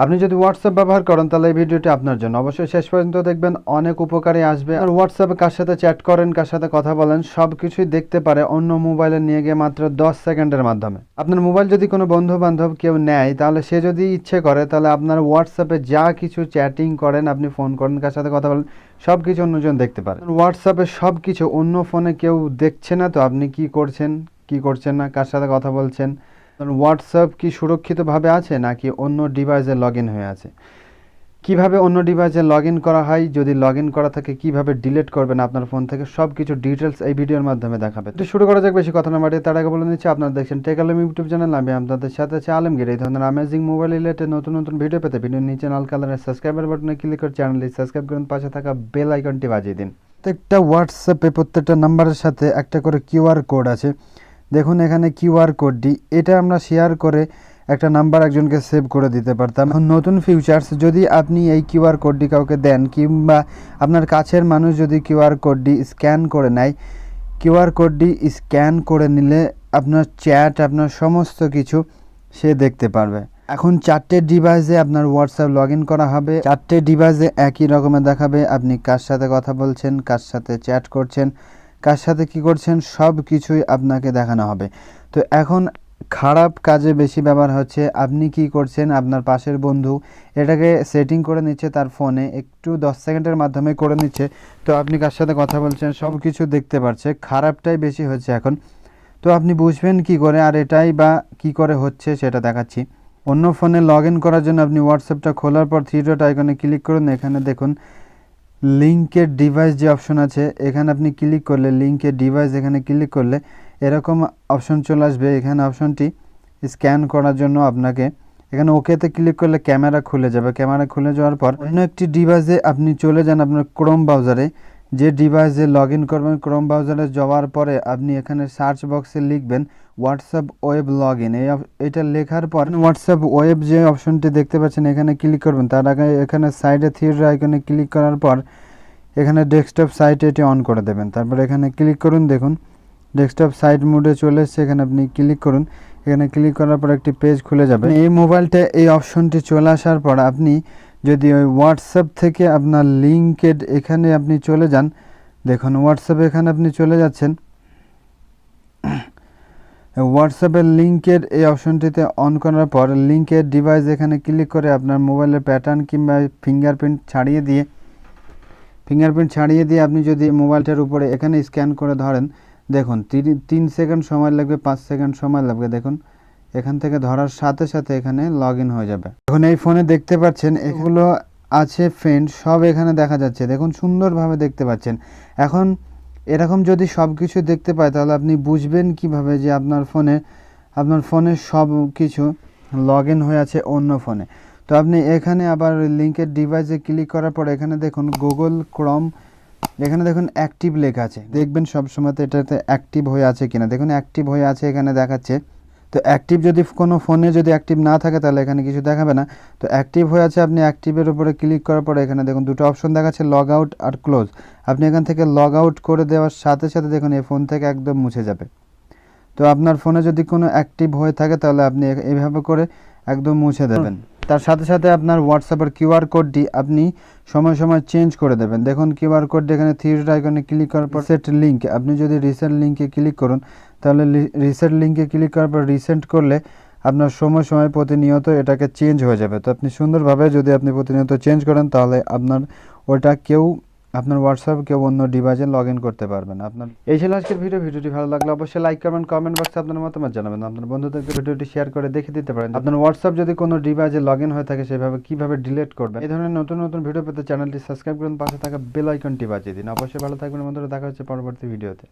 আপনি যদি হোয়াটসঅ্যাপ ব্যবহার করেন তাহলে এই ভিডিওটি আপনার জন্য। অবশ্যই শেষ পর্যন্ত দেখবেন, অনেক উপকারী আসবে। আর হোয়াটসঅ্যাপে কার সাথে চ্যাট করেন, কার সাথে কথা বলেন, সব কিছুই দেখতে পারে অন্য মোবাইলে নিয়ে গিয়ে মাত্র 10 সেকেন্ডের মাধ্যমে। আপনার মোবাইল যদি কোনো বন্ধু বান্ধব কেউ নেয়, তাহলে সে যদি ইচ্ছে করে তাহলে আপনার হোয়াটসঅ্যাপে যা কিছু চ্যাটিং করেন, আপনি ফোন করেন, কার সাথে কথা বলেন, সব কিছু অন্যজন দেখতে পারে। হোয়াটসঅ্যাপে সব কিছু অন্য ফোনে কেউ দেখছে না, তো আপনি কি করছেন কি করছেন না, কার সাথে কথা বলছেন, হোয়াটসঅ্যাপ কি সুরক্ষিতভাবে আছে নাকি অন্য ডিভাইসে লগ ইন হয়ে আছে, কিভাবে অন্য ডিভাইসে লগ ইন করা হয়, যদি লগ ইন করা থাকে কিভাবে ডিলিট করবেন আপনার ফোন থেকে, সব কিছু ডিটেলস এই ভিডিওর মাধ্যমে দেখাবে। তো শুরু করা যাক, বেশি কথা না বাড়িয়ে তার আগে বলে নিচ্ছি, আপনারা দেখছেন টেক আলম ইউটিউব চ্যানেল। আমি আপনাদের সাথে আছি আলমগীর। এই ধরনের অ্যামেজিং মোবাইল রিলেটেড নতুন নতুন ভিডিও পেতে ভিডিওর নিচে লাল কালারের সাবস্ক্রাইবার বাটনে ক্লিক করে চ্যানেলটি সাবস্ক্রাইব করুন, পাশে থাকা বেল আইকনটি বাজিয়ে দিন। প্রত্যেকটা হোয়াটসঅ্যাপে প্রত্যেকটা নাম্বারের সাথে একটা করে কিউআর কোড আছে। দেখুন এখানে কিউআর কোডটি, এটা আমরা শেয়ার করে একটা নাম্বার একজনকে সেভ করে দিতে পারতাম। নতুন ফিউচার্স, যদি আপনি এই কিউআর কোডটি কাউকে দেন কিংবা আপনার কাছের মানুষ যদি কিউআর কোডটি স্ক্যান করে নেয়, কিউআর কোডটি স্ক্যান করে নিলে আপনার চ্যাট, আপনার সমস্ত কিছু সে দেখতে পারবে। এখন 4টে ডিভাইসে আপনার হোয়াটসঅ্যাপ লগ ইন করা হবে। 4টে ডিভাইসে একই রকমের দেখাবে, আপনি কার সাথে কথা বলছেন, কার সাথে চ্যাট করছেন, কার সাথে কী করছেন, সব কিছুই আপনাকে দেখানো হবে। তো এখন খারাপ কাজে বেশি ব্যবহার হচ্ছে, আপনি কি করছেন, আপনার পাশের বন্ধু এটাকে সেটিং করে নিচ্ছে তার ফোনে, একটু 10 সেকেন্ডের মাধ্যমে করে নিচ্ছে, তো আপনি কার সাথে কথা বলছেন সব কিছু দেখতে পাচ্ছে। খারাপটাই বেশি হচ্ছে এখন। তো আপনি বুঝবেন কি করে, আর এটাই বা কি করে হচ্ছে সেটা দেখাচ্ছি। অন্য ফোনে লগ ইন করার জন্য আপনি হোয়াটসঅ্যাপটা খোলার পর থ্রি ডট আইকনে ক্লিক করুন। এখানে দেখুন লিঙ্কের ডিভাইস যে অপশন আছে, এখানে আপনি ক্লিক করলে লিঙ্কের ডিভাইস, এখানে ক্লিক করলে এরকম অপশন চলে আসবে। এখানে অপশনটি স্ক্যান করার জন্য আপনাকে এখানে ওকেতে ক্লিক করলে ক্যামেরা খুলে যাবে। ক্যামেরা খুলে যাওয়ার পর অন্য একটি ডিভাইসে আপনি চলে যান আপনার ক্রোম ব্রাউজারে। যে ডিভাইসে লগ ইন করবেন ক্রোম ব্রাউজারে যাওয়ার পরে আপনি এখানে সার্চ বক্সে লিখবেন হোয়াটসঅ্যাপ ওয়েব লগ ইন। এটা লেখার পর হোয়াটসঅ্যাপ ওয়েব যে অপশনটি দেখতে পাচ্ছেন এখানে ক্লিক করবেন। তার আগে এখানে সাইডে থ্রি আইকনে ক্লিক করার পর এখানে ডেস্কটপ সাইট এটি অন করে দেবেন। তারপর এখানে ক্লিক করুন, দেখুন ডেস্কটপ সাইট মোডে চলে এসছে। এখানে আপনি ক্লিক করুন। এখানে ক্লিক করার পর একটি পেজ খুলে যাবে। এই মোবাইলটা এই অপশনটি চলে আসার পর আপনি যদি ওই হোয়াটসঅ্যাপ থেকে আপনার লিঙ্কেড এখানে আপনি চলে যান, দেখুন হোয়াটসঅ্যাপে এখানে আপনি চলে যাচ্ছেন, হোয়াটসঅ্যাপের লিঙ্কের এই অপশনটিতে অন করার পর লিঙ্কের ডিভাইস এখানে ক্লিক করে আপনার মোবাইলের প্যাটার্ন কিংবা ফিঙ্গারপ্রিন্ট ছাড়িয়ে দিয়ে আপনি যদি মোবাইলটার উপরে এখানে স্ক্যান করে ধরেন, দেখুন 3 সেকেন্ড সময় লাগবে, 5 সেকেন্ড সময় লাগবে। দেখুন এখান থেকে ধরার সাথে সাথে এখানে লগ ইন হয়ে যাবে। এখন এই ফোনে দেখতে পাচ্ছেন এগুলো আছে ফ্রেন্ড, সব এখানে দেখা যাচ্ছে। দেখুন সুন্দরভাবে দেখতে পাচ্ছেন। এখন এরকম যদি সব কিছু দেখতে পায় তাহলে আপনি বুঝবেন কিভাবে যে আপনার ফোনে সব কিছু লগ ইন হয়ে আছে অন্য ফোনে। তো আপনি এখানে আবার লিঙ্কের ডিভাইসে ক্লিক করার পর এখানে দেখুন গুগল ক্রোম, এখানে দেখুন অ্যাক্টিভ লেখা আছে। দেখবেন সবসময় এটাতে অ্যাক্টিভ হয়ে আছে কিনা। দেখুন অ্যাক্টিভ হয়ে আছে এখানে দেখাচ্ছে। তো অ্যাক্টিভ যদি কোনো ফোনে যদি অ্যাক্টিভ না থাকে তাহলে এখানে কিছু দেখাবে না। তো অ্যাক্টিভ হয়ে আছে, আপনি অ্যাক্টিভের উপরে ক্লিক করার পরে এখানে দেখুন দুটো অপশন দেখাচ্ছে, লগ আউট আর ক্লোজ। আপনি এখান থেকে লগ আউট করে দেওয়ার সাথে সাথে দেখুন এই ফোন থেকে একদম মুছে যাবে। তো আপনার ফোনে যদি কোনো অ্যাক্টিভ হয়ে থাকে তাহলে আপনি এইভাবে করে একদম মুছে দেবেন। তার সাথে সাথে আপনার হোয়াটসঅ্যাপের কিউআর কোডটি আপনি সময় সময় চেঞ্জ করে দেবেন। দেখুন কিউআর কোডটি এখানে থ্রি আইকনে ক্লিক করার পর রিসেট লিঙ্ক, আপনি যদি রিসেন্ট লিঙ্কে ক্লিক করুন তাহলে রিসেন্ট লিঙ্কে ক্লিক করার পর রিসেন্ট করলে আপনার সময় সময় প্রতিনিয়ত এটাকে চেঞ্জ হয়ে যাবে। তো আপনি সুন্দরভাবে যদি আপনি প্রতিনিয়ত চেঞ্জ করেন তাহলে আপনার ওটা আপনার হোয়াটসঅ্যাপ কেউ অন্য ডিভাইসে লগ ইন করতে পারবেন। আপনার এই ছিল আজকের ভিডিওটি ভালো লাগলে অবশ্যই লাইক করবেন, কমেন্ট বক্সে আপনার মতামত জানাবেন, আপনার বন্ধুদেরকে ভিডিওটি শেয়ার করে দেখে দিতে পারেন আপনার হোয়াটসঅ্যাপ যদি কোনো ডিভাইসে লগ ইন হয়ে থাকে সেভাবে কিভাবে ডিলিট করবেন। এই ধরনের নতুন নতুন ভিডিও পেতে চ্যানেলটি সাবস্ক্রাইব করুন, পাশে থাকা বেল আইকনটি বাজিয়ে দিন। অবশ্যই ভালো থাকবেন বন্ধুরা, দেখা হচ্ছে পরবর্তী ভিডিওতে।